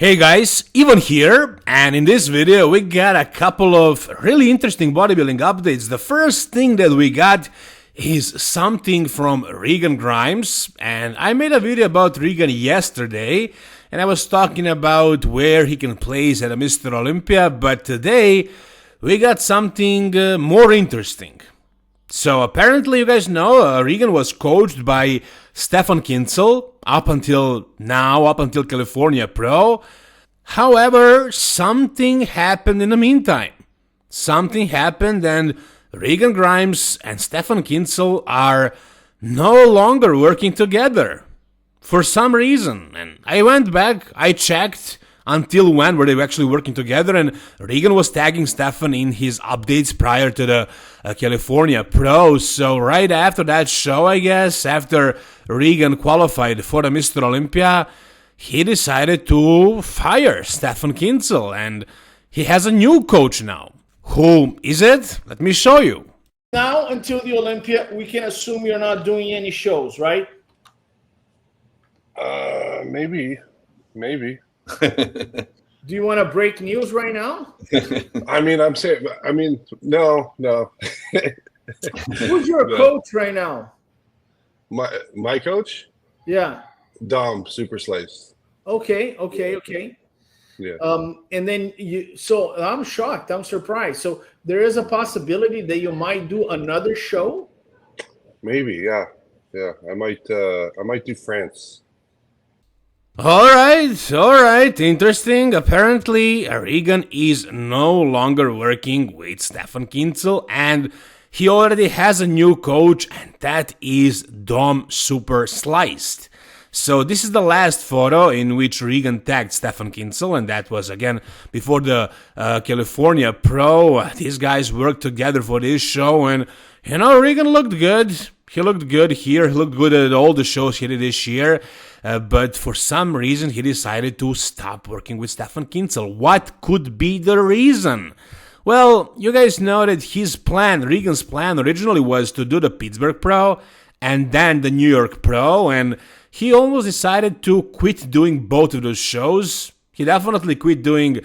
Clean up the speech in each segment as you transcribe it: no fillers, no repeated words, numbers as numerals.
Hey guys, Ivan here, and in this video we got a couple of really interesting bodybuilding updates. The first thing that we got is something from Regan Grimes, and I made a video about Regan yesterday, and I was talking about where he can place at a Mr. Olympia, but today we got something more interesting. So apparently you guys know Regan was coached by Stephan Kienzl up until now, up until California Pro. However, something happened in the meantime. Something happened and Regan Grimes and Stephan Kienzl are no longer working together for some reason. And I went back, I checked until when were they actually working together, and Regan was tagging Stephan in his updates prior to the California Pro. So right after that show, I guess, after Regan qualified for the Mr. Olympia, he decided to fire Stephan Kienzl, and he has a new coach now. Who is it? Let me show you. Now until the Olympia, we can assume you're not doing any shows, right? Maybe. Do you want to break news right now? No. Who's your coach right now? My coach? Yeah. Dom Super Slice. Okay. Yeah. And then so I'm shocked. I'm surprised. So there is a possibility that you might do another show? Maybe, yeah. I might do France. All right, interesting. Apparently, Regan is no longer working with Stephan Kienzl, and he already has a new coach, and that is Dom Super Sliced. So this is the last photo in which Regan tagged Stephan Kienzl, and that was again before the California Pro. These guys worked together for this show, and Regan looked good. He looked good here. He looked good at all the shows he did this year. But for some reason, he decided to stop working with Stephan Kienzl. What could be the reason? Well, you guys know that Regan's plan originally was to do the Pittsburgh Pro and then the New York Pro, and he almost decided to quit doing both of those shows. He definitely quit doing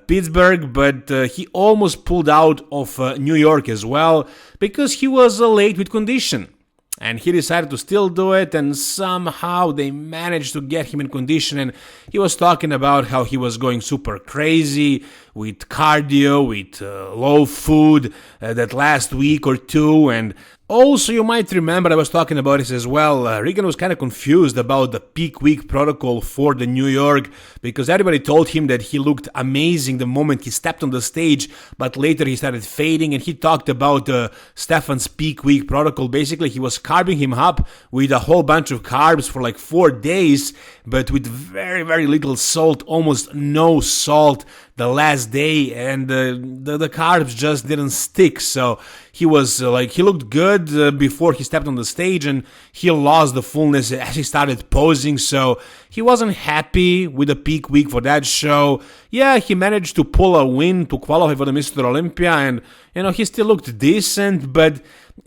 Pittsburgh, but he almost pulled out of New York as well because he was late with condition. And he decided to still do it, and somehow they managed to get him in condition, and he was talking about how he was going super crazy with cardio, with low food that last week or two, and also, you might remember I was talking about this as well. Regan was kind of confused about the peak week protocol for the New York because everybody told him that he looked amazing the moment he stepped on the stage, but later he started fading, and he talked about Stephan's peak week protocol. Basically, he was carving him up with a whole bunch of carbs for like 4 days, but with very, very little salt, almost no salt the last day, and the carbs just didn't stick. So he was he looked good before he stepped on the stage, and he lost the fullness as he started posing. So he wasn't happy with the peak week for that show. Yeah, he managed to pull a win to qualify for the Mr. Olympia, and he still looked decent, but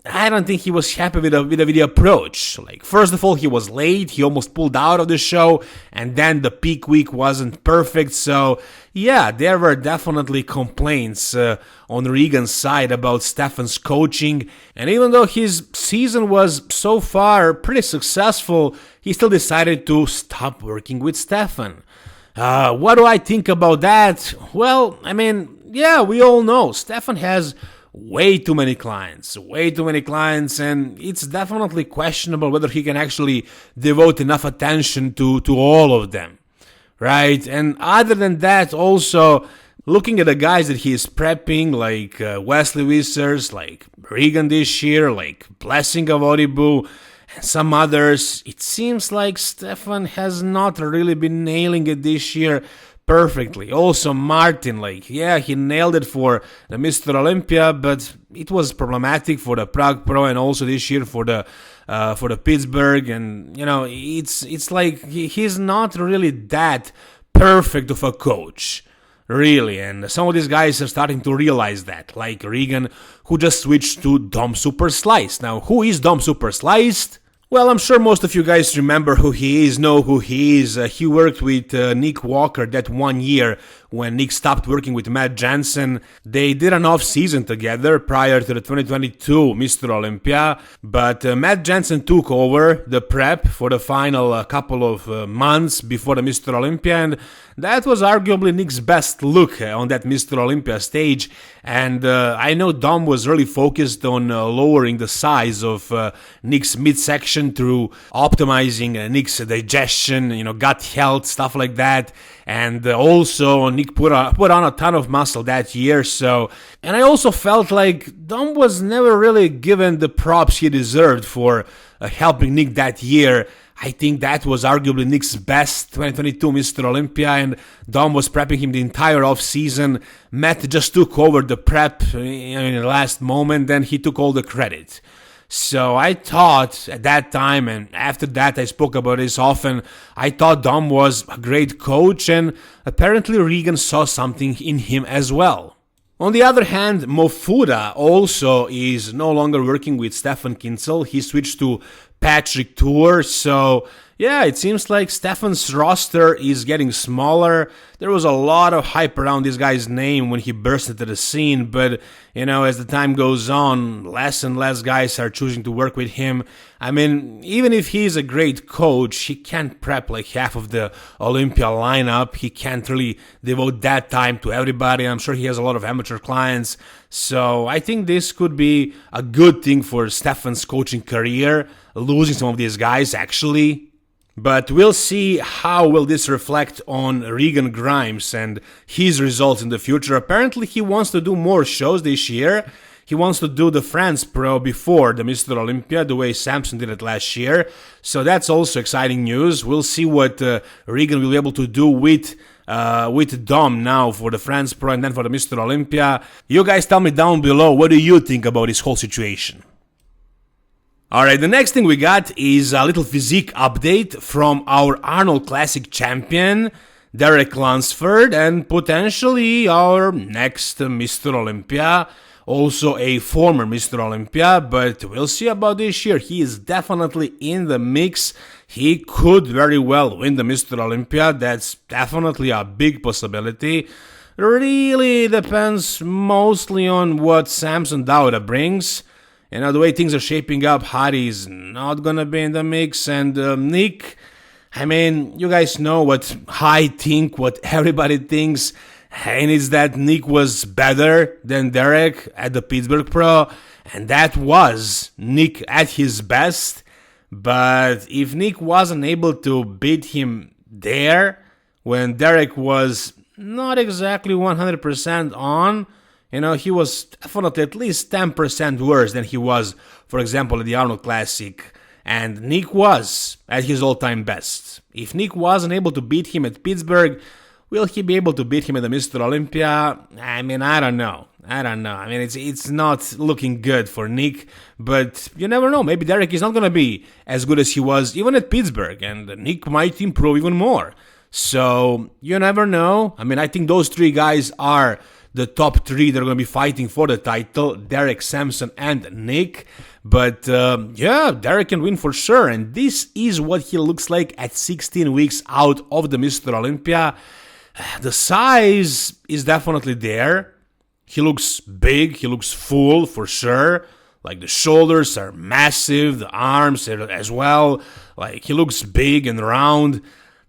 I don't think he was happy with the approach. Like, first of all, he was late, he almost pulled out of the show, and then the peak week wasn't perfect. So yeah, there were definitely complaints on Regan's side about Stephan's coaching, and even though his season was so far pretty successful, he still decided to stop working with Stephan. What do I think about that? Well, yeah, we all know Stephan has way too many clients, and it's definitely questionable whether he can actually devote enough attention to all of them, right? And other than that, also, looking at the guys that he is prepping, like Wesley Wissers, like Regan this year, like Blessing of Audible, and some others, it seems like Stephan has not really been nailing it this year perfectly. Also Martin, he nailed it for the Mr. Olympia, but it was problematic for the Prague Pro and also this year for the Pittsburgh, and it's like he's not really that perfect of a coach, really, and some of these guys are starting to realize that, like Regan, who just switched to Dom Super Sliced. Now, who is Dom Super Sliced? Well, I'm sure most of you guys remember who he is, know who he is. He worked with Nick Walker that 1 year when Nick stopped working with Matt Jansen. They did an off-season together prior to the 2022 Mr. Olympia, but Matt Jansen took over the prep for the final couple of months before the Mr. Olympia, and that was arguably Nick's best look on that Mr. Olympia stage. And I know Dom was really focused on lowering the size of Nick's midsection through optimizing Nick's digestion, gut health, stuff like that. And also Nick put on a ton of muscle that year. And I also felt like Dom was never really given the props he deserved for helping Nick that year. I think that was arguably Nick's best 2022 Mr. Olympia, and Dom was prepping him the entire off-season. Matt just took over the prep in the last moment, then he took all the credit. So I thought at that time, and after that I spoke about this often, I thought Dom was a great coach, and apparently Regan saw something in him as well. On the other hand, Mofuda also is no longer working with Stephan Kienzl. He switched to Patrick Tour, so yeah, it seems like Stephan's roster is getting smaller. There was a lot of hype around this guy's name when he burst into the scene, but as the time goes on, less and less guys are choosing to work with him. I mean, even if he's a great coach, he can't prep like half of the Olympia lineup. He can't really devote that time to everybody. I'm sure he has a lot of amateur clients, so I think this could be a good thing for Stephan's coaching career, losing some of these guys actually. But we'll see how will this reflect on Regan Grimes and his results in the future. Apparently he wants to do more shows this year. He wants to do the France Pro before the Mr. Olympia, the way Samson did it last year. So that's also exciting news. We'll see what Regan will be able to do with Dom now for the France Pro and then for the Mr. Olympia. You guys tell me down below, what do you think about this whole situation? Alright, the next thing we got is a little physique update from our Arnold Classic champion, Derek Lunsford, and potentially our next Mr. Olympia, also a former Mr. Olympia, but we'll see about this year. He is definitely in the mix. He could very well win the Mr. Olympia. That's definitely a big possibility. Really depends mostly on what Samson Dauda brings. The way things are shaping up, Hari's not gonna be in the mix, and Nick, I mean, you guys know what I think, what everybody thinks, and it's that Nick was better than Derek at the Pittsburgh Pro, and that was Nick at his best. But if Nick wasn't able to beat him there, when Derek was not exactly 100% on, he was definitely at least 10% worse than he was, for example, at the Arnold Classic. And Nick was at his all-time best. If Nick wasn't able to beat him at Pittsburgh, will he be able to beat him at the Mr. Olympia? I mean, I don't know. I mean, it's not looking good for Nick, but you never know. Maybe Derek is not going to be as good as he was even at Pittsburgh, and Nick might improve even more. So, you never know. I mean, I think those three guys are the top three that are going to be fighting for the title, Derek, Samson, and Nick. But yeah, Derek can win for sure, and this is what he looks like at 16 weeks out of the Mr. Olympia. The size is definitely there. He looks big, he looks full for sure. Like the shoulders are massive, the arms are as well. Like he looks big and round.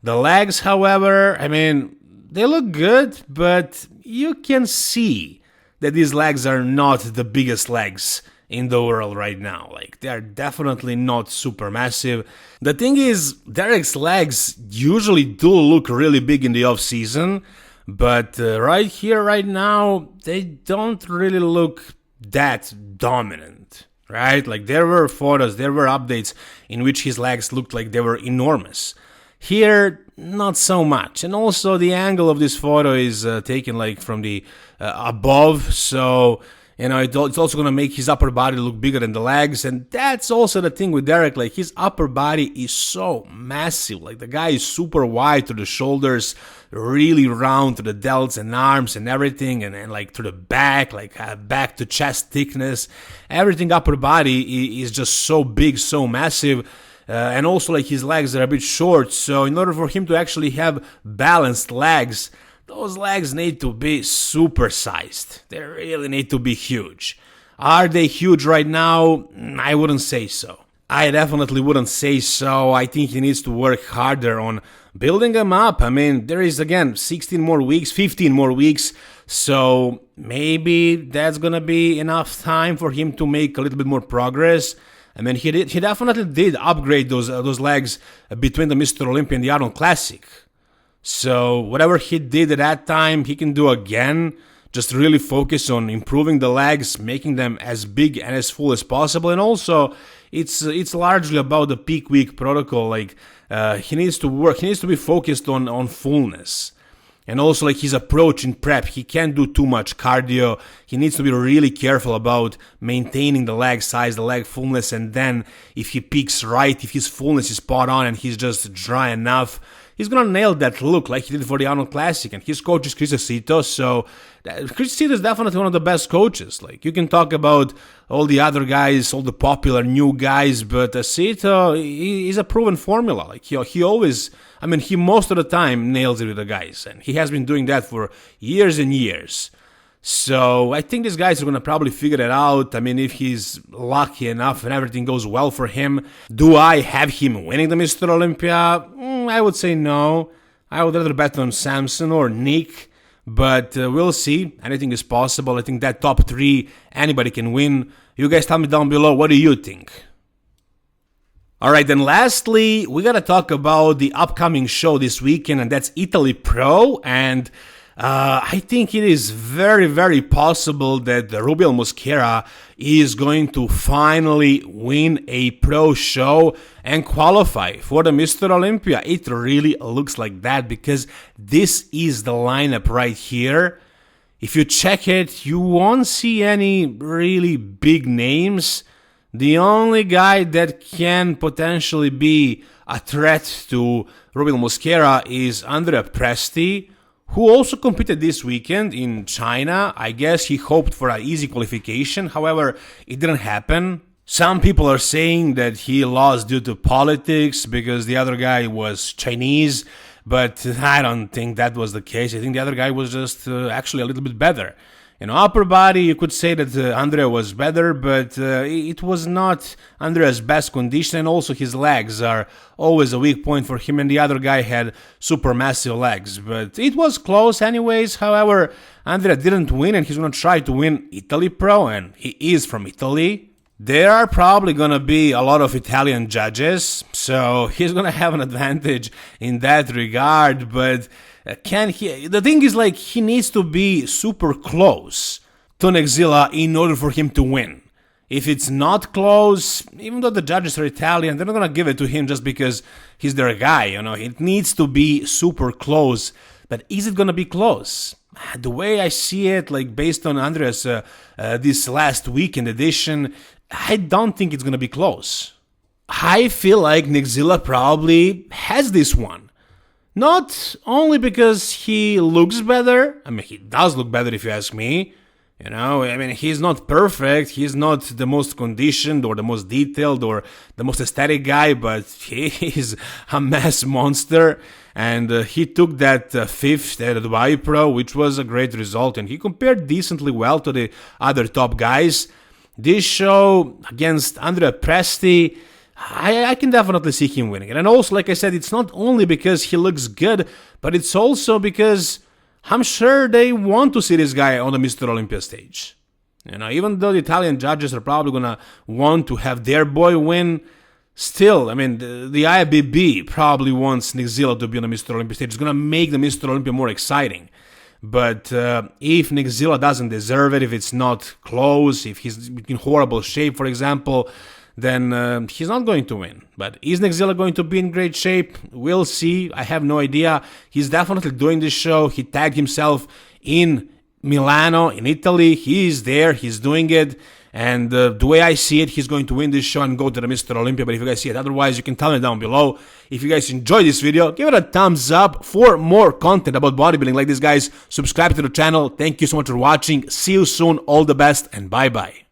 The legs, however, I mean, they look good, but you can see that these legs are not the biggest legs in the world right now. Like, they are definitely not super massive. The thing is, Derek's legs usually do look really big in the off-season, but right here, right now, they don't really look that dominant, right? Like, there were photos, there were updates in which his legs looked like they were enormous. Here, not so much. And also the angle of this photo is taken like from the above, so it's also going to make his upper body look bigger than the legs. And that's also the thing with Derek, like his upper body is so massive. Like the guy is super wide to the shoulders, really round to the delts and arms and everything, and like to the back, like back to chest thickness. Everything upper body is just so big, so massive. and also like his legs are a bit short, so in order for him to actually have balanced legs, those legs need to be supersized. They really need to be huge. Are they huge right now? I wouldn't say so. I definitely wouldn't say so. I think he needs to work harder on building them up. I mean, there is again 16 more weeks, 15 more weeks, so maybe that's gonna be enough time for him to make a little bit more progress. I mean, he definitely did upgrade those legs between the Mr. Olympia and the Arnold Classic. So whatever he did at that time, he can do again. Just really focus on improving the legs, making them as big and as full as possible. And also, it's largely about the peak week protocol. Like he needs to work. He needs to be focused on fullness. And also, like his approach in prep, he can't do too much cardio. He needs to be really careful about maintaining the leg size, the leg fullness, and then if he peaks right, if his fullness is spot on and he's just dry enough, he's gonna nail that look like he did for the Arnold Classic. And his coach is Chris Aceto, so Chris Aceto is definitely one of the best coaches. Like, you can talk about all the other guys, all the popular new guys, but Aceto is a proven formula. Like he always, I mean, he most of the time nails it with the guys, and he has been doing that for years and years. So I think these guys are going to probably figure it out. I mean, if he's lucky enough and everything goes well for him, do I have him winning the Mr. Olympia? I would say no. I would rather bet on Samson or Nick, but we'll see. Anything is possible. I think that top 3, anybody can win. You guys tell me down below, what do you think? Alright, then lastly, we gotta talk about the upcoming show this weekend, and that's Italy Pro, and I think it is very, very possible that Rubiel Mosquera is going to finally win a pro show and qualify for the Mr. Olympia. It really looks like that because this is the lineup right here. If you check it, you won't see any really big names. The only guy that can potentially be a threat to Rubiel Mosquera is Andrea Presti, who also competed this weekend in China. I guess he hoped for an easy qualification, however, it didn't happen. Some people are saying that he lost due to politics because the other guy was Chinese, but I don't think that was the case. I think the other guy was just actually a little bit better. You know, upper body, you could say that Andrea was better, but it was not Andrea's best condition, and also his legs are always a weak point for him, and the other guy had super massive legs. But it was close anyways. However, Andrea didn't win, and he's going to try to win Italy Pro, and he is from Italy. There are probably going to be a lot of Italian judges, so he's going to have an advantage in that regard, but can he? The thing is, like, he needs to be super close to Neckzilla in order for him to win. If it's not close, even though the judges are Italian, they're not gonna give it to him just because he's their guy, you know. It needs to be super close. But is it gonna be close? The way I see it, like based on Andrea's this last weekend edition, I don't think it's gonna be close. I feel like Neckzilla probably has this one. Not only because he looks better, I mean, he does look better if you ask me, you know, I mean, he's not perfect, he's not the most conditioned or the most detailed or the most aesthetic guy, but he is a mass monster, and he took that 5th at Dubai Pro, which was a great result, and he compared decently well to the other top guys. This show against Andrea Presti, I can definitely see him winning it. And also, like I said, it's not only because he looks good, but it's also because I'm sure they want to see this guy on the Mr. Olympia stage. You know, even though the Italian judges are probably going to want to have their boy win, still, I mean, the IBB probably wants Neckzilla to be on the Mr. Olympia stage. It's going to make the Mr. Olympia more exciting. But if Neckzilla doesn't deserve it, if it's not close, if he's in horrible shape, for example, then he's not going to win. But is Neckzilla going to be in great shape? We'll see. I have no idea. He's definitely doing this show. He tagged himself in Milano, in Italy. He's there. He's doing it. And the way I see it, he's going to win this show and go to the Mr. Olympia. But if you guys see it otherwise, you can tell me down below. If you guys enjoyed this video, give it a thumbs up. For more content about bodybuilding like this, guys, subscribe to the channel. Thank you so much for watching. See you soon. All the best, and bye-bye.